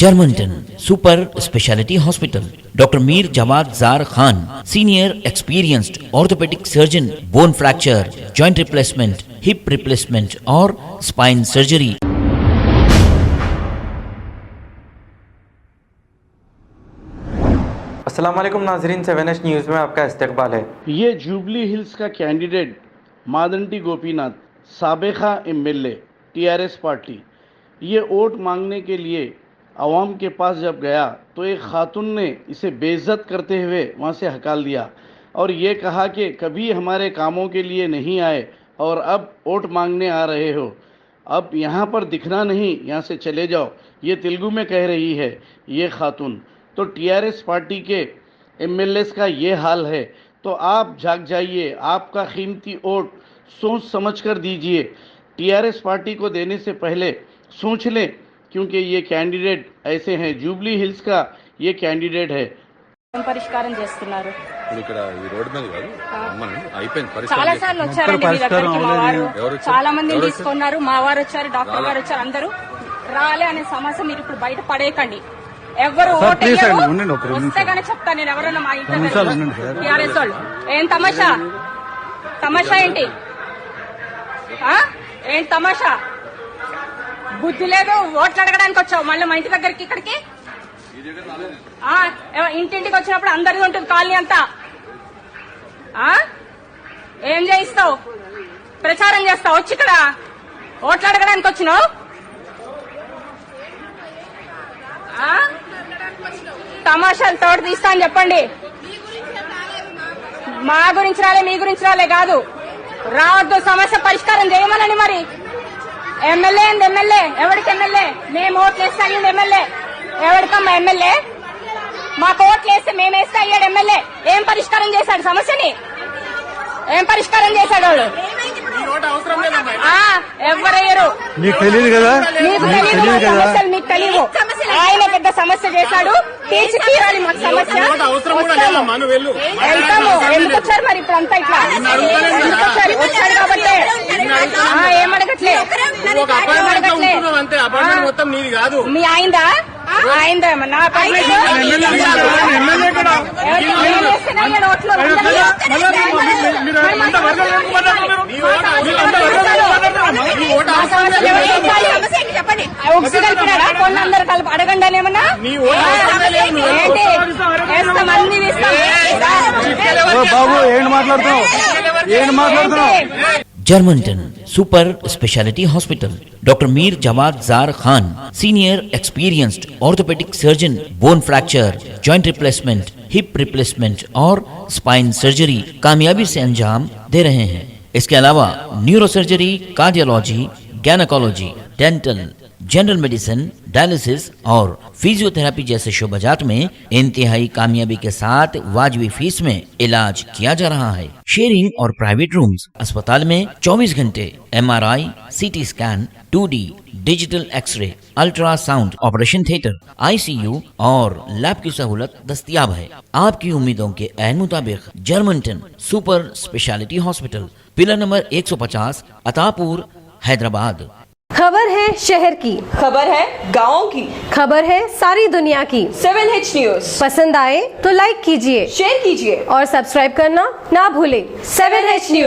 Germanton super speciality hospital, doctor Mir Jawad Jar Khan, senior experienced orthopaedic surgeon, bone fracture, joint replacement, hip replacement और spine surgery. अस्सलाम वालेकुम नाजरीन, 7H news में आपका इस्तकबाल है। ये जुबली हिल्स का कैंडिडेट मादंटी गोपीनाथ, साबिका एमएलए टीआरएस पार्टी, ये वोट मांगने के लिए आवाम के पास जब गया तो एक खातून ने इसे बेइज्जत करते हुए वहाँ से हकाल दिया और ये कहा कि कभी हमारे कामों के लिए नहीं आए और अब वोट मांगने आ रहे हो, अब यहाँ पर दिखना नहीं, यहाँ से चले जाओ। ये तेलुगु में कह रही है ये खातून। तो टीआरएस पार्टी के एमएलएस का ये हाल है, तो आप जाग जाइए, आपका कीमती वोट सोच समझ कर दीजिए। टीआरएस पार्टी को देने से पहले सोच लें, क्योंकि ये कैंडिडेट ऐसे हैं। जूबली हिल्स का ये कैंडिडेट है। పరిష్కారం చేస్తున్నారు ఇక్కడ ఈ రోడ్ మీద కాదు అమ్మను అయిపోయింది చాలా సార్లు వచ్చారండి మీ దగ్గరికి మా వారు, చాలా మందిని తీసుకున్నారు, మా వారు వచ్చారు, డాక్టర్ గారు వచ్చారు, అందరూ రాలే అనే సమస్య మీరు ఇప్పుడు బయట పడేయకండి। ఎవరు వస్తే గానీ చెప్తా నేను, ఎవరైనా మా ఇంట్లో టీఆర్ఎస్ వాళ్ళు ఏం తమాషా తమాషా ఏంటి ఏం తమాషా? బుద్ధి లేదు, ఓట్లు అడగడానికి వచ్చావు మళ్ళీ మా ఇంటి దగ్గరికి ఇక్కడికి? ఇంటింటికి వచ్చినప్పుడు అందరిది ఉంటుంది కాలనీ అంతా, ఏం చేయిస్తావు? ప్రచారం చేస్తావు వచ్చి ఇక్కడ ఓట్లు అడగడానికి వచ్చినావు? తమాషాలు తోట తీస్తా అని చెప్పండి। మా గురించి రాలే, మీ గురించి రాలే కాదు, రావద్దు, సమస్య పరిష్కారం చేయమనండి। మరి ఎమ్మెల్యే ఏంది? ఎమ్మెల్యే ఎవరికి? ఎమ్మెల్యే మేము ఓట్లు వేస్తే అయ్యింది ఎమ్మెల్యే, ఎవరికమ్మా ఎమ్మెల్యే? మాకు ఓట్లు వేస్తే మేము వేస్తే అయ్యాడు ఎమ్మెల్యే। ఏం పరిష్కారం చేశాడు సమస్యని? ఏం పరిష్కారం చేశాడు వాడు? ఎవరయ్యారు? నీకు తెలియదు కదా, నీకు తెలియదు సమస్యలు, నీకు తెలియదు। ఆయన పెద్ద సమస్య చేశాడు, తీర్చి తీరాలి మాకు సమస్య। వెళ్తాము, ఎందుకు వచ్చారు మరి ఇప్పుడు అంతా ఇట్లా? ఎందుకు వచ్చారు? వచ్చాడు కాబట్టి ఏమడగట్లే, మీ ఆయిందా ఆయిందా నా నోట్లో కలిపినాడా? కొన్నందరు కలిపి అడగండి అని ఏమన్నా ఏంటి? వేస్తాం, అన్ని బాబు ఏం మాట్లాడుతున్నావు? ఏం మాట్లాడుతున్నావు? Germanton super speciality hospital, doctor Mir Jawad Jar Khan, senior experienced orthopaedic surgeon, bone fracture, joint replacement, hip replacement और स्पाइन सर्जरी कामयाबी से अंजाम दे रहे हैं। इसके अलावा neuro surgery, cardiology, gynaecology, dental, general medicine, dialysis और फिजियोथेरेपी जैसे शोबाजात में इंतहाई कामयाबी के साथ वाजबी फीस में इलाज किया जा रहा है। शेयरिंग और प्राइवेट रूम्स, अस्पताल में 24 घंटे MRI, CT scan, 2D digital x-ray, ultrasound, operation theatre, ICU और लैब की सहूलत दस्तयाब है। आपकी उम्मीदों के ऐन मुताबिक Germanton super speciality hospital, pillar number 150, Attapur, Hyderabad. खबर है शहर की, खबर है गाँव की, खबर है सारी दुनिया की। 7H न्यूज़ पसंद आए तो लाइक कीजिए, शेयर कीजिए और सब्सक्राइब करना ना भूलें। 7H news.